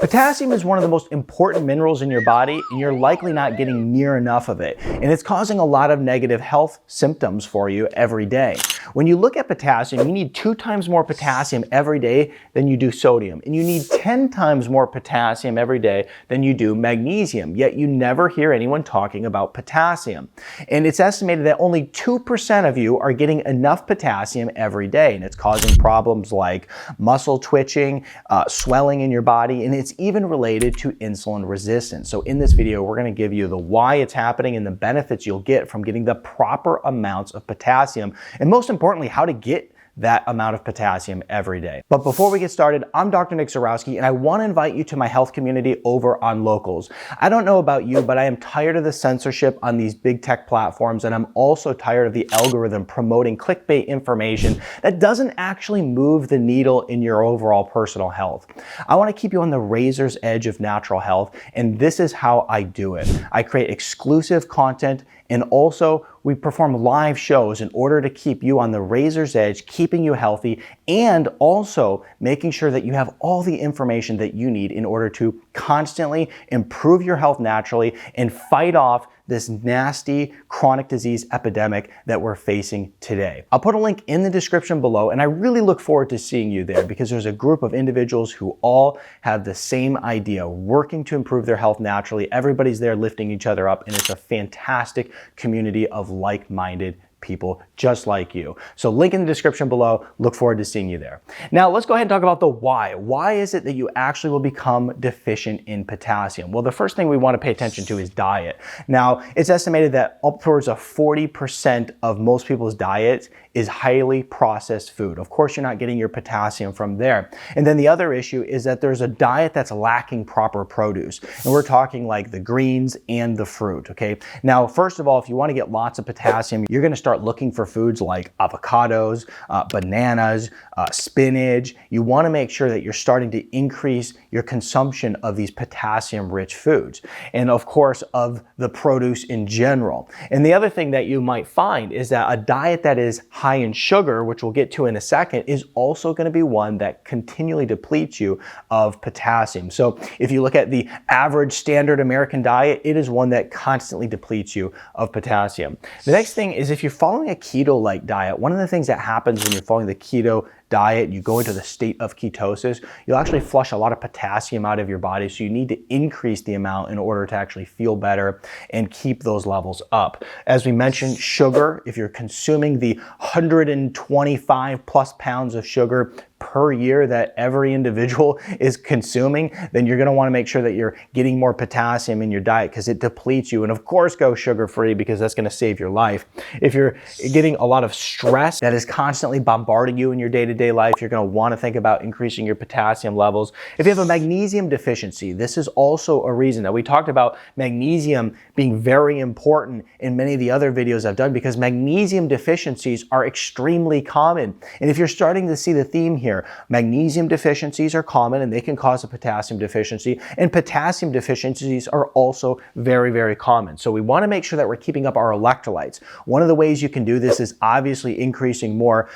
Potassium is one of the most important minerals in your body, and you're likely not getting near enough of it. And it's causing a lot of negative health symptoms for you every day. When you look at potassium, you need 2 times more potassium every day than you do sodium. And you need 10 times more potassium every day than you do magnesium. Yet you never hear anyone talking about potassium. And it's estimated that only 2% of you are getting enough potassium every day. And it's causing problems like muscle twitching, swelling in your body, and it's even related to insulin resistance. So in this video, we're going to give you the why it's happening and the benefits you'll get from getting the proper amounts of potassium, and most importantly, how to get that amount of potassium every day. But before we get started, I'm Dr. Nick Zyrowski, and I want to invite you to my health community over on Locals. I don't know about you, but I am tired of the censorship on these big tech platforms, and I'm also tired of the algorithm promoting clickbait information that doesn't actually move the needle in your overall personal health. I want to keep you on the razor's edge of natural health, and this is how I do it. I create exclusive content, and also we perform live shows in order to keep you on the razor's edge, keeping you healthy, and also making sure that you have all the information that you need in order to constantly improve your health naturally and fight off this nasty chronic disease epidemic that we're facing today. I'll put a link in the description below, and I really look forward to seeing you there because there's a group of individuals who all have the same idea, working to improve their health naturally. Everybody's there lifting each other up, and it's a fantastic community of like-minded people just like you. So link in the description below. Look forward to seeing you there. Now let's go ahead and talk about the why. Why is it that you actually will become deficient in potassium? Well, the first thing we want to pay attention to is diet. Now, it's estimated that upwards of 40% of most people's diets is highly processed food. Of course, you're not getting your potassium from there. And then the other issue is that there's a diet that's lacking proper produce. And we're talking like the greens and the fruit, okay? Now, first of all, if you want to get lots of potassium, you're going to start looking for foods like avocados, bananas, spinach. You want to make sure that you're starting to increase your consumption of these potassium-rich foods. And of course, of the produce in general. And the other thing that you might find is that a diet that is high in sugar, which we'll get to in a second, is also going to be one that continually depletes you of potassium. So if you look at the average standard American diet, it is one that constantly depletes you of potassium. The next thing is if you're following a keto-like diet, one of the things that happens when you're following the keto diet, you go into the state of ketosis, you'll actually flush a lot of potassium out of your body. So you need to increase the amount in order to actually feel better and keep those levels up. As we mentioned, sugar, if you're consuming the 125 plus pounds of sugar per year that every individual is consuming, then you're going to want to make sure that you're getting more potassium in your diet because it depletes you. And of course, go sugar-free because that's going to save your life. If you're getting a lot of stress that is constantly bombarding you in your day-to-day life, you're going to want to think about increasing your potassium levels. If you have a magnesium deficiency, this is also a reason that we talked about magnesium being very important in many of the other videos I've done because magnesium deficiencies are extremely common. And if you're starting to see the theme here, magnesium deficiencies are common and they can cause a potassium deficiency, and potassium deficiencies are also very, very common. So we want to make sure that we're keeping up our electrolytes. One of the ways you can do this is obviously increasing more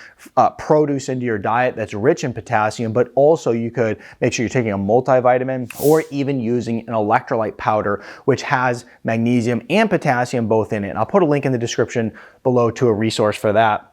produce into your diet that's rich in potassium, but also you could make sure you're taking a multivitamin or even using an electrolyte powder, which has magnesium and potassium both in it. And I'll put a link in the description below to a resource for that.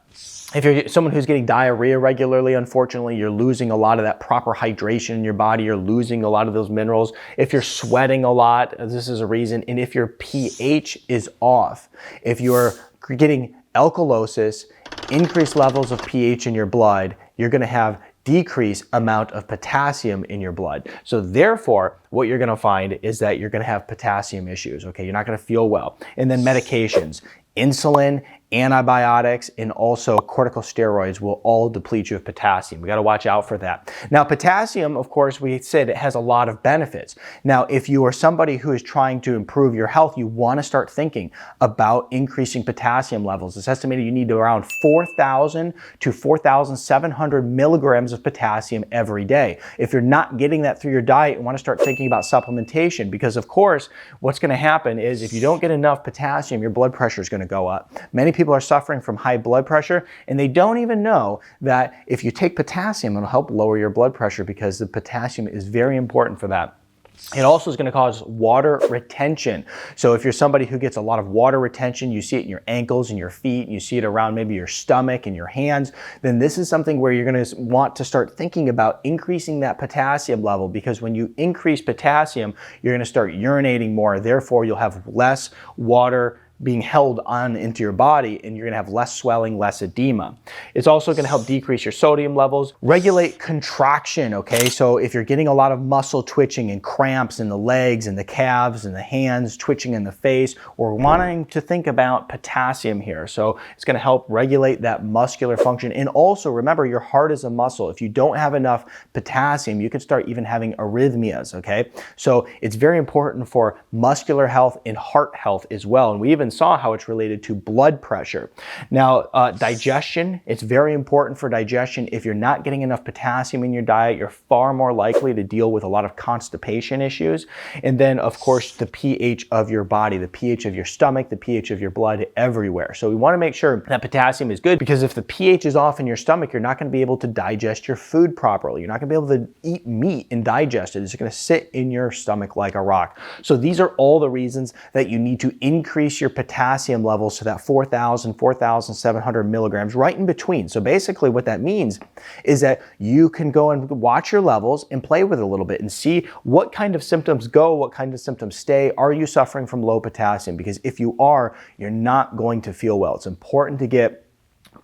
If you're someone who's getting diarrhea regularly, unfortunately, you're losing a lot of that proper hydration in your body. You're losing a lot of those minerals. If you're sweating a lot, this is a reason. And if your pH is off, if you're getting alkalosis, increased levels of pH in your blood, you're going to have decreased amount of potassium in your blood. So therefore, what you're going to find is that you're going to have potassium issues, okay? You're not going to feel well. And then medications, insulin, antibiotics, and also corticosteroids will all deplete you of potassium. We got to watch out for that. Now, potassium, of course, we said it has a lot of benefits. Now, if you are somebody who is trying to improve your health, you want to start thinking about increasing potassium levels. It's estimated you need around 4,000 to 4,700 milligrams of potassium every day. If you're not getting that through your diet, you want to start thinking about supplementation because, of course, what's going to happen is if you don't get enough potassium, your blood pressure is going to go up. Many people are suffering from high blood pressure, and they don't even know that if you take potassium, it'll help lower your blood pressure because the potassium is very important for that. It also is going to cause water retention. So if you're somebody who gets a lot of water retention, you see it in your ankles and your feet, and you see it around maybe your stomach and your hands, then this is something where you're going to want to start thinking about increasing that potassium level, because when you increase potassium, you're going to start urinating more. Therefore, you'll have less water being held on into your body, and you're gonna have less swelling, less edema. It's also gonna help decrease your sodium levels, regulate contraction, okay? So if you're getting a lot of muscle twitching and cramps in the legs and the calves and the hands, twitching in the face, or wanting to think about potassium here. So it's gonna help regulate that muscular function. And also remember, your heart is a muscle. If you don't have enough potassium, you could start even having arrhythmias, okay? So it's very important for muscular health and heart health as well. And we even saw how it's related to blood pressure. Now, digestion, it's very important for digestion. If you're not getting enough potassium in your diet, you're far more likely to deal with a lot of constipation issues. And then, of course, the pH of your body, the pH of your stomach, the pH of your blood, everywhere. So we want to make sure that potassium is good, because if the pH is off in your stomach, you're not going to be able to digest your food properly. You're not going to be able to eat meat and digest it. It's going to sit in your stomach like a rock. So these are all the reasons that you need to increase your potassium levels to that 4,000, 4,700 milligrams, right in between. So basically what that means is that you can go and watch your levels and play with it a little bit and see what kind of symptoms go, what kind of symptoms stay. Are you suffering from low potassium? Because if you are, you're not going to feel well. It's important to get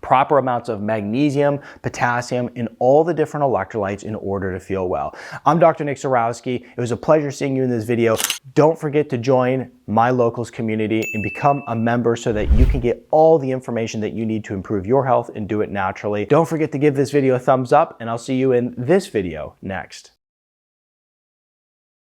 proper amounts of magnesium, potassium, and all the different electrolytes in order to feel well. I'm Dr. Nick Zyrowski. It was a pleasure seeing you in this video. Don't forget to join my locals community and become a member so that you can get all the information that you need to improve your health and do it naturally. Don't forget to give this video a thumbs up, and I'll see you in this video next.